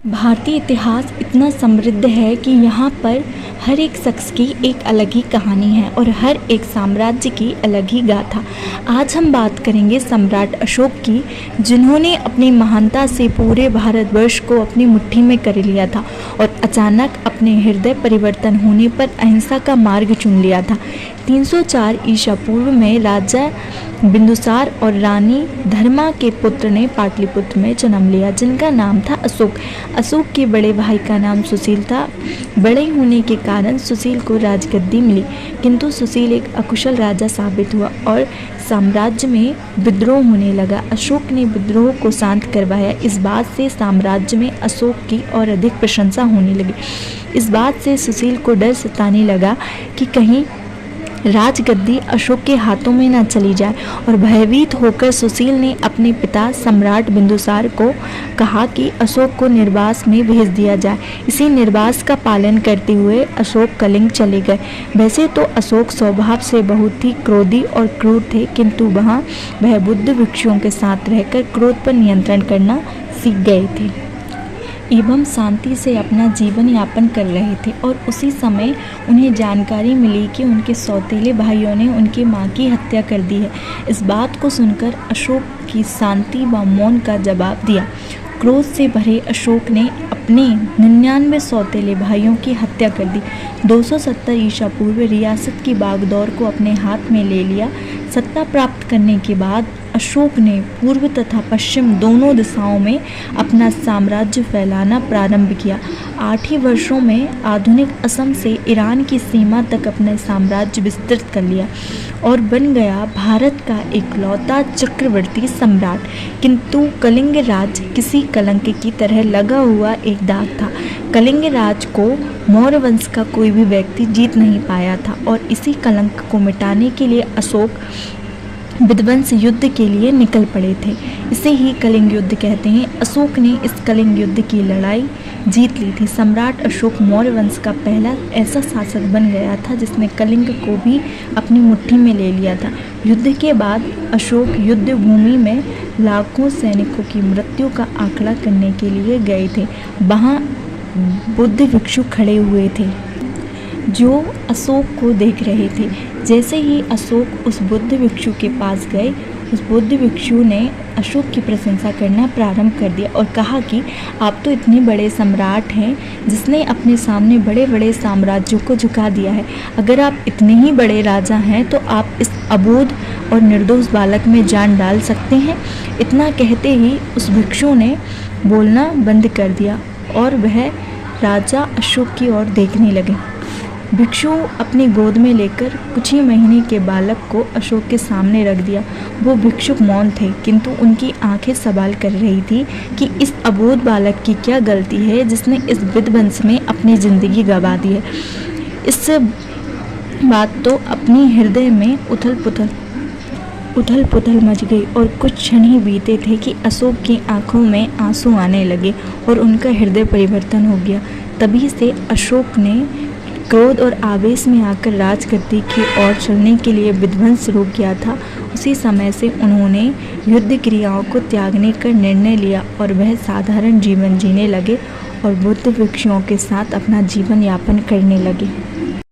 भारतीय इतिहास इतना समृद्ध है कि यहाँ पर हर एक शख्स की एक अलग ही कहानी है और हर एक साम्राज्य की अलग ही गाथा। आज हम बात करेंगे सम्राट अशोक की, जिन्होंने अपनी महानता से पूरे भारतवर्ष को अपनी मुट्ठी में कर लिया था और अचानक अपने हृदय परिवर्तन होने पर अहिंसा का मार्ग चुन लिया था। 304 ईसा पूर्व में राजा बिंदुसार और रानी धर्मा के पुत्र ने पाटलिपुत्र में जन्म लिया, जिनका नाम था अशोक। अशोक के बड़े भाई का नाम सुशील था। बड़े होने के कारण सुशील को राजगद्दी मिली, किंतु सुशील एक अकुशल राजा साबित हुआ और साम्राज्य में विद्रोह होने लगा। अशोक ने विद्रोह को शांत करवाया। इस बात से साम्राज्य में अशोक की और अधिक प्रशंसा होने लगी। इस बात से सुशील को डर सताने लगा कि कहीं राजगद्दी अशोक के हाथों में न चली जाए और भयभीत होकर सुशील ने अपने पिता सम्राट बिंदुसार को कहा कि अशोक को निर्वास में भेज दिया जाए। इसी निर्वास का पालन करते हुए अशोक कलिंग चले गए। वैसे तो अशोक स्वभाव से बहुत ही क्रोधी और क्रूर थे, किंतु वहाँ वह बुद्ध भिक्षुओं के साथ रहकर क्रोध पर नियंत्रण करना सीख गए थे एवं शांति से अपना जीवन यापन कर रहे थे। और उसी समय उन्हें जानकारी मिली कि उनके सौतेले भाइयों ने उनकी मां की हत्या कर दी है। इस बात को सुनकर अशोक की शांति व मौन का जवाब दिया। क्रोध से भरे अशोक ने अपने 99 सौतेले भाइयों की हत्या कर दी। 270 ईसा पूर्व रियासत की बागडोर को अपने हाथ में ले लिया। सत्ता प्राप्त करने के बाद अशोक ने पूर्व तथा पश्चिम दोनों दिशाओं में अपना साम्राज्य फैलाना प्रारंभ किया। 8 ही वर्षों में आधुनिक असम से ईरान की सीमा तक अपना साम्राज्य विस्तृत कर लिया और बन गया भारत का इकलौता चक्रवर्ती सम्राट। किंतु कलिंग राज किसी कलंक की तरह लगा हुआ एक दाग था। कलिंग राज को मौर्य वंश का कोई भी व्यक्ति जीत नहीं पाया था और इसी कलंक को मिटाने के लिए अशोक विध्वंस युद्ध के लिए निकल पड़े थे। इसे ही कलिंग युद्ध कहते हैं। अशोक ने इस कलिंग युद्ध की लड़ाई जीत ली थी। सम्राट अशोक मौर्य वंश का पहला ऐसा शासक बन गया था जिसने कलिंग को भी अपनी मुट्ठी में ले लिया था। युद्ध के बाद अशोक युद्ध भूमि में लाखों सैनिकों की मृत्यु का आंकड़ा करने के लिए गए थे। वहाँ बुद्ध भिक्षु खड़े हुए थे जो अशोक को देख रहे थे। जैसे ही अशोक उस बुद्ध भिक्षु के पास गए, उस बुद्ध भिक्षु ने अशोक की प्रशंसा करना प्रारंभ कर दिया और कहा कि आप तो इतने बड़े सम्राट हैं जिसने अपने सामने बड़े बड़े साम्राज्यों को झुका दिया है। अगर आप इतने ही बड़े राजा हैं तो आप इस अबोध और निर्दोष बालक में जान डाल सकते हैं। इतना कहते ही उस भिक्षु ने बोलना बंद कर दिया और वह राजा अशोक की ओर देखने लगे। भिक्षु अपनी गोद में लेकर कुछ ही महीने के बालक को अशोक के सामने रख दिया। वो भिक्षुक मौन थे, किंतु उनकी आंखें सवाल कर रही थी कि इस अबोध बालक की क्या गलती है जिसने इस विध्वंस में अपनी ज़िंदगी गंवा दी है। इस बात तो अपनी हृदय में उथल पुथल मच गई और कुछ क्षण ही बीते थे कि अशोक की आंखों में आंसू आने लगे और उनका हृदय परिवर्तन हो गया। तभी से अशोक ने क्रोध और आवेश में आकर राजगद्दी की ओर चलने के लिए विध्वंस रोक किया था। उसी समय से उन्होंने युद्ध क्रियाओं को त्यागने का निर्णय लिया और वह साधारण जीवन जीने लगे और बुद्ध भिक्षुओं के साथ अपना जीवन यापन करने लगे।